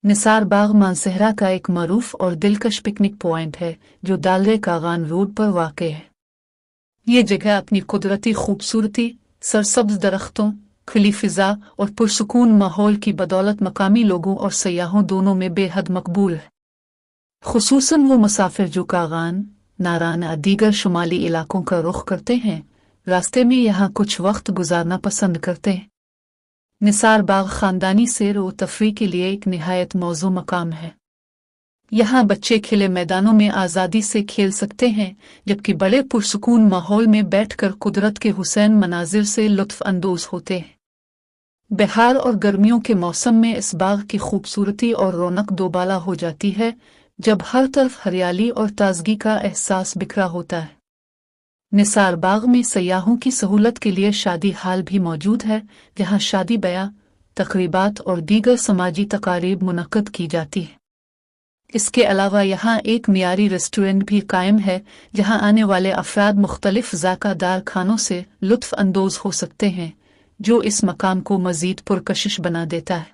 निसार बाग मानसहरा का एक मरूफ और दिलकश पिकनिक पॉइंट है जो दालरे कागान रोड पर वाक़ है। ये जगह अपनी कुदरती खूबसूरती, सरसब्ज दरख्तों, खुली फिजा और पुरसुकून माहौल की बदौलत मकामी लोगों और सयाहों दोनों में बेहद मकबूल है। खुसूसन वो मुसाफिर जो कागान, नारान या दीगर शुमाली इलाकों का रुख करते हैं, रास्ते में यहाँ कुछ वक्त गुजारना पसंद करते हैं। निसार बाग ख़ानदानी सैर व तफरीह के लिए एक निहायत मौजू मकाम है। यहाँ बच्चे खिले मैदानों में आज़ादी से खेल सकते हैं, जबकि बड़े पुरसुकून माहौल में बैठकर कुदरत के हुसैन मनाजिर से लुत्फ़ अंदोज़ होते हैं। बहार और गर्मियों के मौसम में इस बाग की खूबसूरती और रौनक दोबाला हो जाती है, जब हर तरफ हरियाली और ताजगी का एहसास बिखरा होता है। निसार बाग में सयाहों की सहूलत के लिए शादी हाल भी मौजूद है, जहाँ शादी ब्याह, तकरीबात और दीगर समाजी तकारीब मुनक्कद की जाती है। इसके अलावा यहाँ एक मियारी रेस्टोरेंट भी कायम है, जहाँ आने वाले अफराद मुख्तलिफ ज़ायक़ादार खानों से लुत्फ़ अंदोज़ हो सकते हैं, जो इस मकाम को मज़ीद पुरकशिश बना देता है।